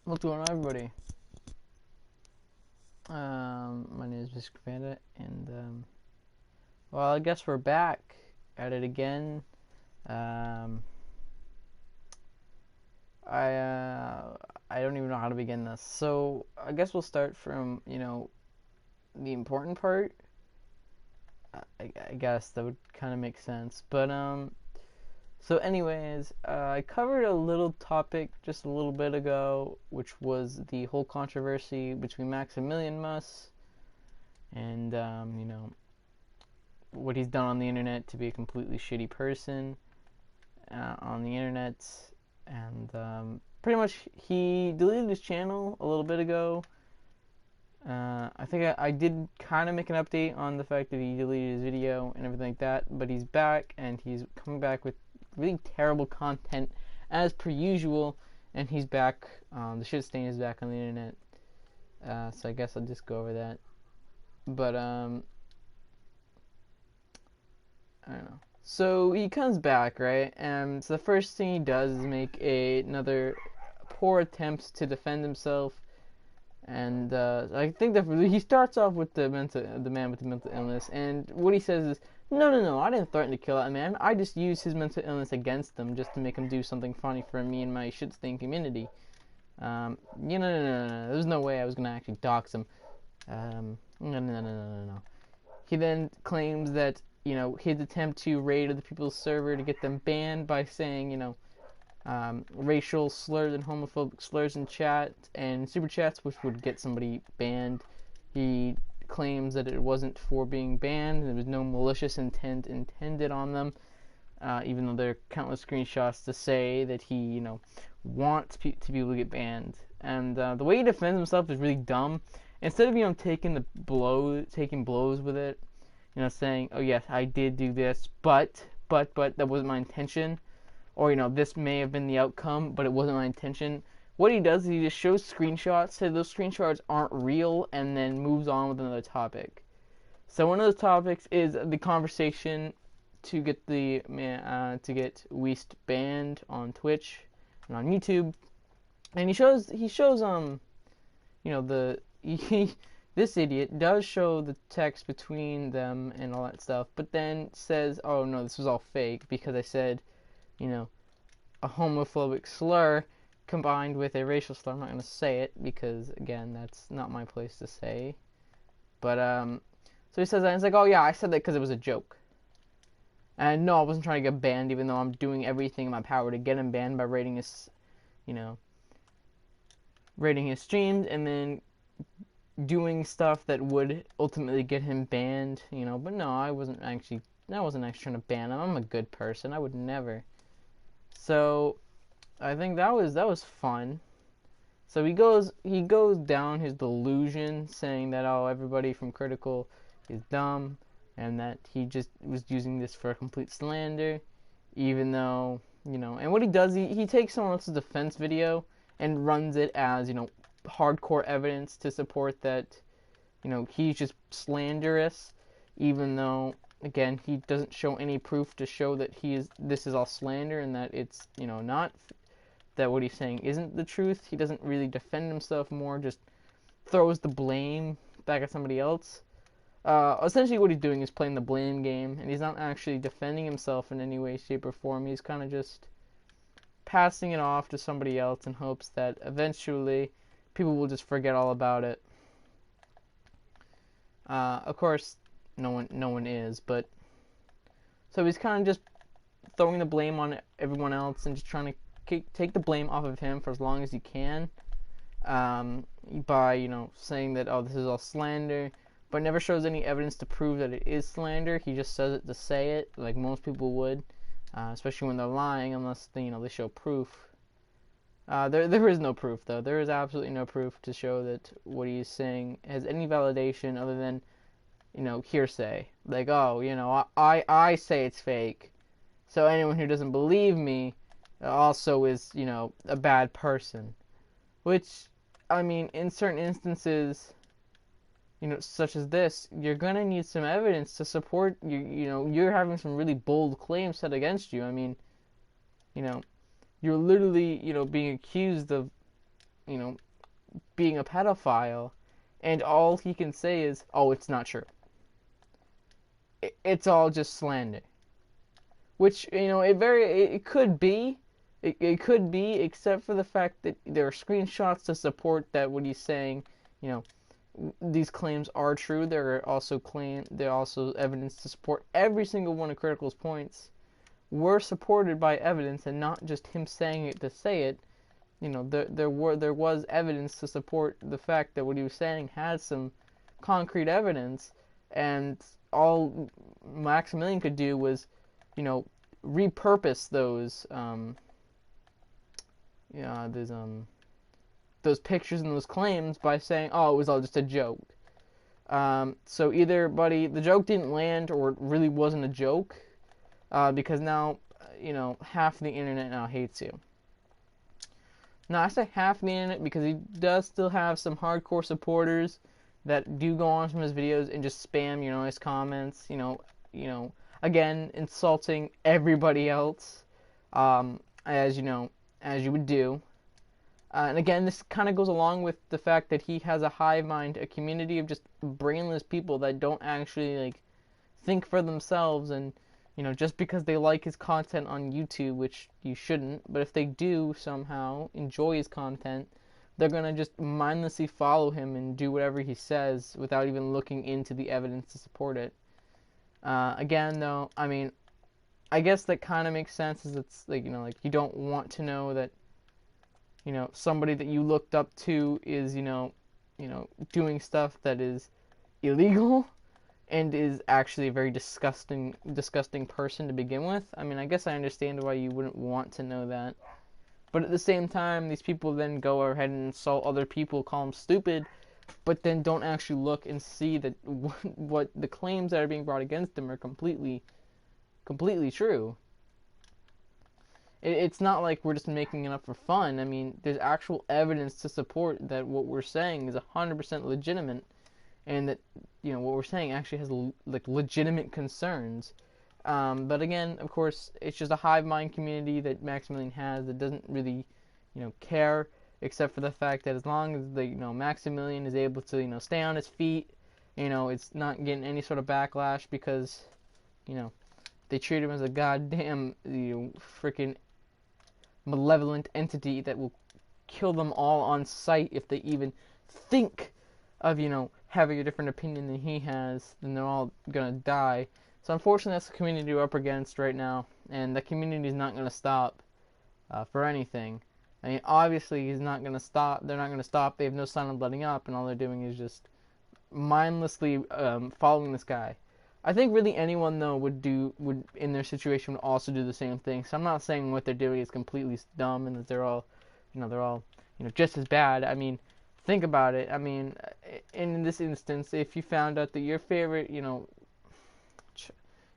What's going on, everybody? My name is Mr. Panda, and well, I guess we're back at it again. Um, I I don't even know how to begin this, so I guess we'll start from the important part. I guess that would kind of make sense, but So, anyways, I covered a little topic just a little bit ago, which was the whole controversy between Maximilian Muss and what he's done on the internet to be a completely shitty person on the internet, and pretty much he deleted his channel a little bit ago. I think I did kind of make an update on the fact that he deleted his video and everything like that, but he's back and he's coming back with really terrible content as per usual, and he's back. The shit stain is back on the internet, so I guess I'll just go over that. But I don't know. So he comes back, right? And so the first thing he does is make another poor attempt to defend himself. And I think that he starts off with the man with the mental illness, and what he says is, no, I didn't threaten to kill that man. I just used his mental illness against him just to make him do something funny for me and my shit stain community. No. There's no way I was gonna actually dox him. No. He then claims that his attempt to raid other people's server to get them banned by saying racial slurs and homophobic slurs in chat and super chats, which would get somebody banned. He claims that it wasn't for being banned. There was no malicious intent intended on them, even though there are countless screenshots to say that he, wants to be able to get banned. And the way he defends himself is really dumb. Instead of taking blows with it, saying, "Oh yes, I did do this, but that wasn't my intention." Or this may have been the outcome, but it wasn't my intention. What he does is he just shows screenshots, says those screenshots aren't real, and then moves on with another topic. So one of those topics is the conversation to get Weast banned on Twitch and on YouTube, and he shows the this idiot does show the text between them and all that stuff, but then says, "Oh no, this was all fake because I said." A homophobic slur combined with a racial slur. I'm not going to say it because, again, that's not my place to say. But, so he says that, and it's like, "Oh yeah, I said that because it was a joke. And no, I wasn't trying to get banned, even though I'm doing everything in my power to get him banned by rating his streams and then doing stuff that would ultimately get him banned, but no, I wasn't actually trying to ban him. I'm a good person. I would never." So I think that was fun. So he goes down his delusion, saying that everybody from Critical is dumb, and that he just was using this for a complete slander, even though And what he does, he takes someone else's defense video and runs it as hardcore evidence to support that he's just slanderous, even though. Again, he doesn't show any proof to show that this is all slander and that it's, not, that what he's saying isn't the truth. He doesn't really defend himself more, just throws the blame back at somebody else. Essentially what he's doing is playing the blame game, and he's not actually defending himself in any way, shape, or form. He's kind of just passing it off to somebody else in hopes that eventually people will just forget all about it. Of course, no one is, but so he's kind of just throwing the blame on everyone else and just trying to take the blame off of him for as long as he can, by saying that this is all slander, but never shows any evidence to prove that it is slander. He just says it to say it, like most people would, especially when they're lying, unless they show proof. There is no proof, though. There is absolutely no proof to show that what he's saying has any validation other than hearsay. Like, I say it's fake, so anyone who doesn't believe me also is, a bad person. Which, I mean, in certain instances, such as this, you're gonna need some evidence to support you. You're having some really bold claims set against you. I mean, you're literally, being accused of you know, being a pedophile, and all he can say is, "Oh, it's not true. It's all just slander." Which, it could be. It could be, except for the fact that there are screenshots to support that what he's saying, you know, these claims are true. There are also evidence to support every single one of Critical's points were supported by evidence, and not just him saying it to say it. There was evidence to support the fact that what he was saying had some concrete evidence, and all Maximilian could do was, repurpose those pictures and those claims by saying, "Oh, it was all just a joke." So either, buddy, the joke didn't land, or it really wasn't a joke, because now, half the internet now hates you. Now, I say half the internet because he does still have some hardcore supporters that do go on from his videos and just spam, his comments, again, insulting everybody else, as you would do. And again, this kind of goes along with the fact that he has a hive mind, a community of just brainless people that don't actually, think for themselves, and, just because they like his content on YouTube, which you shouldn't, but if they do somehow enjoy his content, they're going to just mindlessly follow him and do whatever he says without even looking into the evidence to support it. Again, though, I guess that kind of makes sense, as it's, you don't want to know that, somebody that you looked up to is, doing stuff that is illegal and is actually a very disgusting person to begin with. I guess I understand why you wouldn't want to know that. But at the same time, these people then go ahead and insult other people, call them stupid, but then don't actually look and see that what the claims that are being brought against them are completely true. It's not like we're just making it up for fun. There's actual evidence to support that what we're saying is 100% legitimate, and that, what we're saying actually has legitimate concerns. But again, of course, it's just a hive mind community that Maximilian has that doesn't really, care, except for the fact that as long as Maximilian is able to, stay on his feet, it's not getting any sort of backlash because, they treat him as a goddamn, freaking malevolent entity that will kill them all on sight if they even think of, having a different opinion than he has. Then they're all gonna die. So unfortunately, that's the community we're up against right now, and the community is not gonna stop for anything. Obviously, he's not gonna stop. They're not gonna stop. They have no sign of letting up, and all they're doing is just mindlessly following this guy. I think really anyone, though, would in their situation would also do the same thing. So I'm not saying what they're doing is completely dumb and that they're all just as bad. Think about it. In this instance, if you found out that your favorite,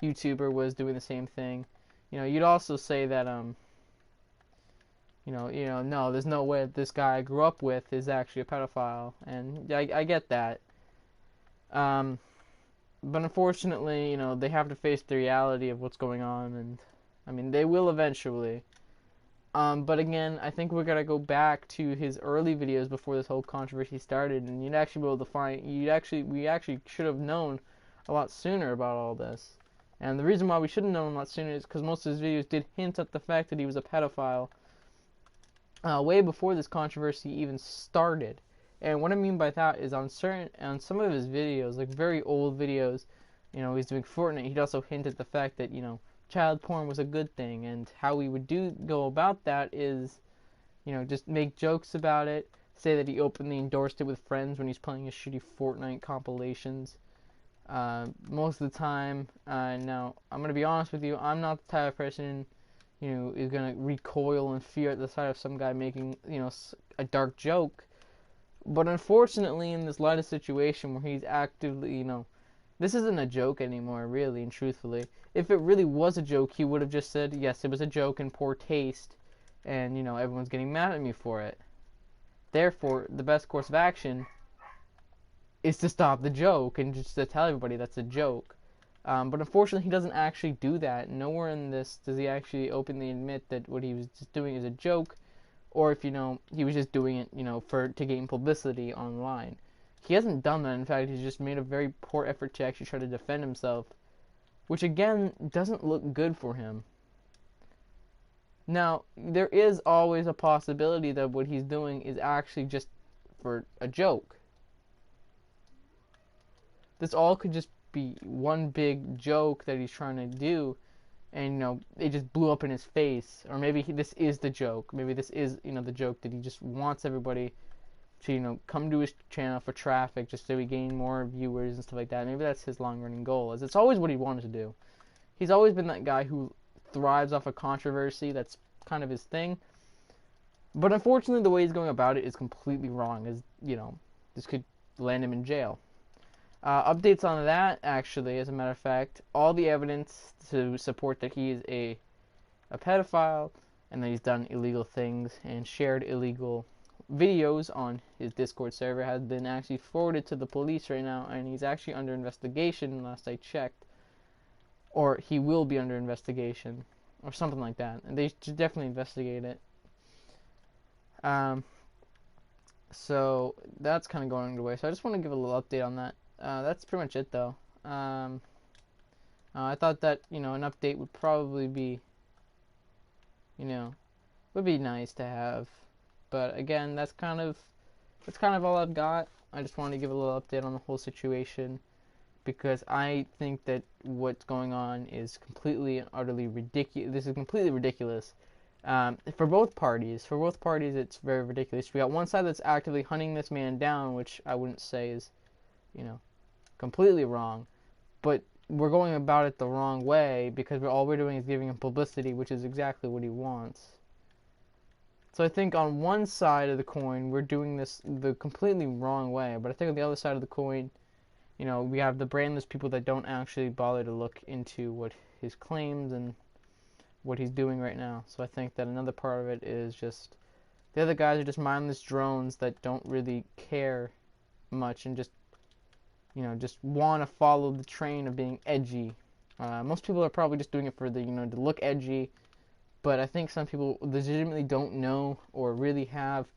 YouTuber was doing the same thing, you'd also say that, no, there's no way that this guy I grew up with is actually a pedophile, and I get that. But unfortunately, they have to face the reality of what's going on, and they will eventually. But again, I think we're gonna go back to his early videos before this whole controversy started, and you'd actually be able to find, we actually should have known a lot sooner about all this. And the reason why we should have known a lot sooner is because most of his videos did hint at the fact that he was a pedophile way before this controversy even started. And what I mean by that is on some of his videos, like very old videos, he's doing Fortnite, he'd also hint at the fact that, child porn was a good thing, and how we would go about that is, just make jokes about it, say that he openly endorsed it with friends when he's playing his shitty Fortnite compilations. Most of the time, now, I'm going to be honest with you, I'm not the type of person, is going to recoil in fear at the sight of some guy making, a dark joke. But unfortunately, in this latest situation where he's actively, this isn't a joke anymore, really and truthfully. If it really was a joke, he would have just said, yes, it was a joke in poor taste, and, everyone's getting mad at me for it. Therefore, the best course of action is to stop the joke and just to tell everybody that's a joke. But unfortunately, he doesn't actually do that. Nowhere in this does he actually openly admit that what he was just doing is a joke, or if, he was just doing it, to gain publicity online. He hasn't done that. In fact, he's just made a very poor effort to actually try to defend himself, which again doesn't look good for him. Now, there is always a possibility that what he's doing is actually just for a joke. This all could just be one big joke that he's trying to do, and it just blew up in his face. Or maybe this is the joke. Maybe this is the joke that he just wants everybody to come to his channel for traffic, just so he gain more viewers and stuff like that. Maybe that's his long-running goal. As it's always what he wanted to do. He's always been that guy who thrives off of controversy. That's kind of his thing. But unfortunately, the way he's going about it is completely wrong. As this could land him in jail. Updates on that, actually, as a matter of fact, all the evidence to support that he is a pedophile and that he's done illegal things and shared illegal videos on his Discord server has been actually forwarded to the police right now, and he's actually under investigation last I checked. Or he will be under investigation, or something like that. And they should definitely investigate it. So that's kind of going underway. So I just want to give a little update on that. That's pretty much it, though. I thought that an update would probably be, would be nice to have. But again, that's kind of all I've got. I just wanted to give a little update on the whole situation, because I think that what's going on is completely and utterly ridiculous. This is completely ridiculous for both parties. For both parties, it's very ridiculous. We got one side that's actively hunting this man down, which I wouldn't say is, completely wrong, but we're going about it the wrong way, because all we're doing is giving him publicity, which is exactly what he wants. So I think on one side of the coin, we're doing this the completely wrong way, but I think on the other side of the coin, we have the brainless people that don't actually bother to look into what his claims and what he's doing right now. So I think that another part of it is just the other guys are just mindless drones that don't really care much and just want to follow the train of being edgy. Most people are probably just doing it for the, to look edgy, but I think some people legitimately don't know or really have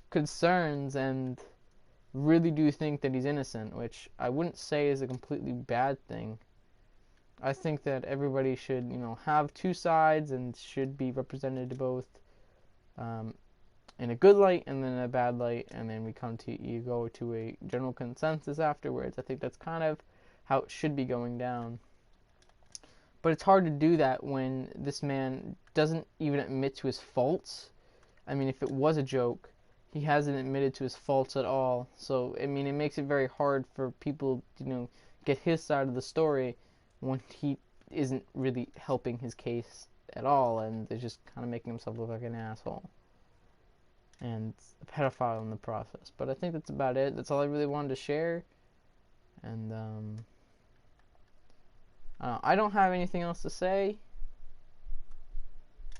concerns and really do think that he's innocent, which I wouldn't say is a completely bad thing. I think that everybody should, have two sides and should be represented both in a good light and then a bad light, and then you go to a general consensus afterwards. I think that's kind of how it should be going down. But it's hard to do that when this man doesn't even admit to his faults. I mean, if it was a joke, he hasn't admitted to his faults at all. So, I mean, it makes it very hard for people to, get his side of the story when he isn't really helping his case at all, and is just kind of making himself look like an asshole and a pedophile in the process. But I think that's about it. That's all I really wanted to share. And I don't have anything else to say,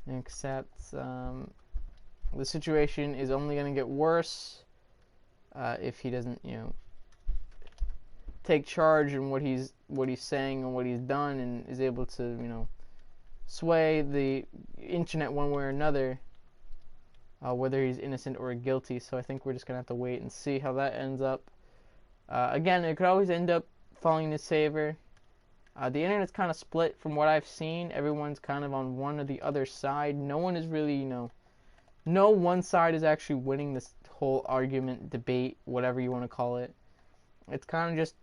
except the situation is only going to get worse if he doesn't, take charge in what he's saying and what he's done, and is able to, sway the internet one way or another, whether he's innocent or guilty. So I think we're just going to have to wait and see how that ends up. Again, it could always end up falling in his favor. The internet's kind of split from what I've seen. Everyone's kind of on one or the other side. No one is really, no one side is actually winning this whole argument, debate, whatever you want to call it. It's kind of just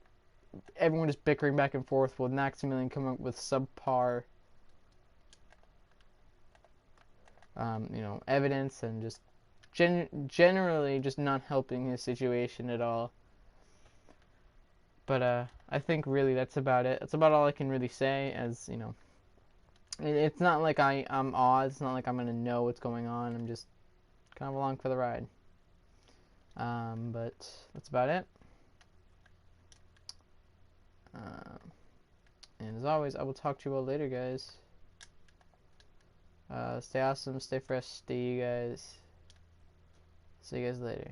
everyone just bickering back and forth, with Maximilian coming up with subpar, evidence, and just generally just not helping his situation at all. But I think really that's about it. That's about all I can really say, as, it's not like I'm Oz. It's not like I'm going to know what's going on. I'm just kind of along for the ride. But that's about it. And as always, I will talk to you all later, guys. Stay awesome, stay fresh, stay you guys. See you guys later.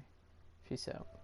Peace out.